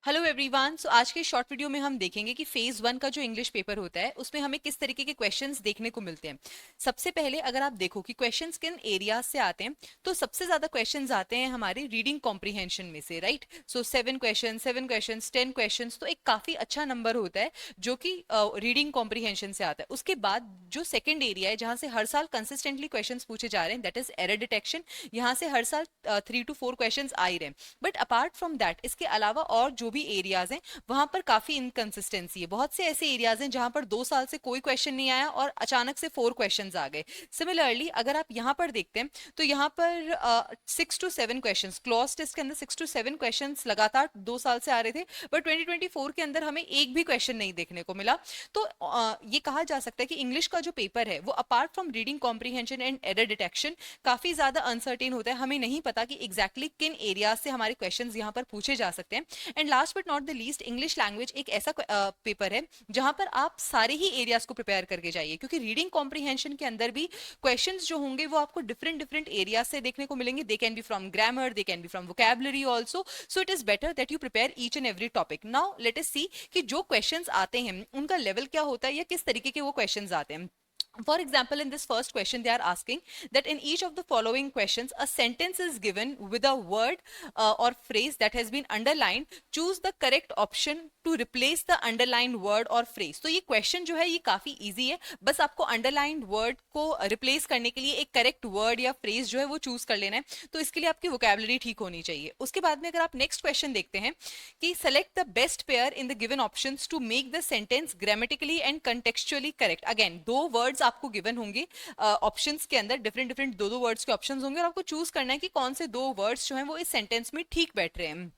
Hello everyone. सो आज के short video में हम देखेंगे कि फेज वन का जो इंग्लिश पेपर होता है उसमें हमें किस तरीके के क्वेश्चंस देखने को मिलते हैं। सबसे पहले अगर आप देखो कि क्वेश्चंस किन एरियाज से आते हैं, तो सबसे ज्यादा क्वेश्चंस आते हैं हमारे रीडिंग कॉम्प्रिहेंशन में से, राइट। सो 7 क्वेश्चंस 10 क्वेश्चंस, तो एक काफी अच्छा नंबर होता है जो कि रीडिंग कॉम्प्रिहेंशन से आता है। उसके बाद जो सेकेंड एरिया है जहां से हर साल कंसिस्टेंटली क्वेश्चंस पूछे जा रहे हैं, दैट इज एरर डिटेक्शन। यहाँ से हर साल 3 to 4 क्वेश्चंस आ ही रहे हैं। बट अपार्ट फ्रॉम दैट, इसके अलावा और जो भी एरियाज हैं वहां पर काफी इनकंसिस्टेंसी है। बहुत से ऐसे एरियाज हैं जहां पर 2 साल से कोई क्वेश्चन नहीं आया और अचानक से 4 क्वेश्चंस आ गए। सिमिलरली अगर आप यहाँ पर देखते हैं तो यहाँ पर 6 to 7 क्वेश्चन क्लॉज टेस्ट के अंदर 6 to 7 क्वेश्चन लगातार 2 साल से आ रहे थे, बट 2024 के अंदर हमें एक भी क्वेश्चन नहीं देखने को मिला। तो ये कहा जा सकता है कि इंग्लिश का जो पेपर है वो apart from reading comprehension and error detection काफी ज्यादा अनसर्टेन होता है। हमें नहीं पता कि एग्जैक्टली किन एरियाज से हमारे क्वेश्चंस यहाँ पर पूछे जा सकते हैं। And last but not the least, English language एक ऐसा पेपर है जहां पर आप सारे ही एरियाज को प्रिपेयर करके जाइए, क्योंकि रीडिंग कॉम्प्रिहेंशन के अंदर भी क्वेश्चंस जो होंगे वो आपको डिफरेंट डिफरेंट एरियाज से देखने को मिलेंगे। They can be from grammar, they can be from vocabulary also. So it is better that you prepare each and every topic. Now let us see कि जो क्वेश्चंस आते हैं उनका लेवल क्या होता है या किस तरीके के वो क्वेश्चंस आते हैं। For example, in this first question, they are asking that in each of the following questions, a sentence is given with a word or phrase that has been underlined. Choose the correct option to replace the underlined word or phrase. तो ये question जो है ये काफी easy है। बस आपको underlined word को replace करने के लिए एक correct word या phrase जो है वो choose कर लेना है। तो इसके लिए आपकी vocabulary ठीक होनी चाहिए। उसके बाद में अगर आप next question देखते हैं कि select the best pair in the given options to make the sentence grammatically and contextually correct. Again, दो words आपको गिवन होंगे ऑप्शंस के अंदर, डिफरेंट डिफरेंट दो दो वर्ड्स के ऑप्शंस होंगे और आपको चूज करना है कि कौन से दो वर्ड्स जो हैं वो इस सेंटेंस में ठीक बैठ रहे हैं।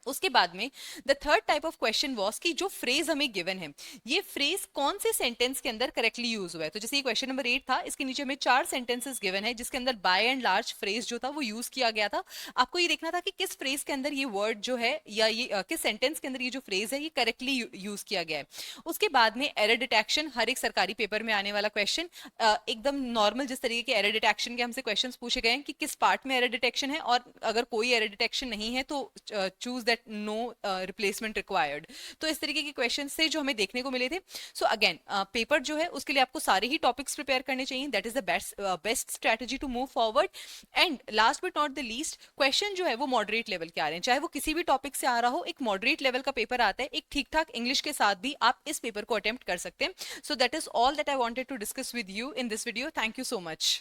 उसके बाद में the third type of question was कि जो फ्रेज हमें गिवन है ये फ्रेज कौन से सेंटेंस के अंदर करेक्टली यूज हुआ है। तो जैसे ये क्वेश्चन नंबर 8 था, इसके नीचे हमें 4 सेंटेंसेस गिवन है जिसके अंदर बाय एंड लार्ज फ्रेज जो था वो यूज किया गया था। आपको ये देखना था कि किस फ्रेज के अंदर ये वर्ड जो है या ये किस सेंटेंस के अंदर ये जो फ्रेज है ये करेक्टली यूज किया गया है। उसके बाद में एरर डिटेक्शन, हर एक सरकारी पेपर में आने वाला क्वेश्चन, एकदम नॉर्मल जिस तरीके के एरर डिटेक्शन के हमसे क्वेश्चंस पूछे गए हैं कि किस पार्ट में एरर डिटेक्शन है, और अगर कोई एरर डिटेक्शन नहीं है तो choose that no replacement required. तो इस तरीके के क्वेश्चन से जो हमें देखने को मिले थे। सो अगेन पेपर जो है उसके लिए आपको सारे ही टॉपिक्स प्रिपेयर करने चाहिए। That is the best strategy to move forward. And last but not the least, question जो है वो मॉडरेट लेवल के आ रहे हैं, चाहे वो किसी भी टॉपिक से आ रहा हो, एक मॉडरेट लेवल का पेपर आता है। एक ठीक ठाक इंग्लिश के साथ भी आप इस पेपर को अटेम्प्ट कर सकते हैं। So that is all that I wanted to discuss with you in this video. Thank you so much.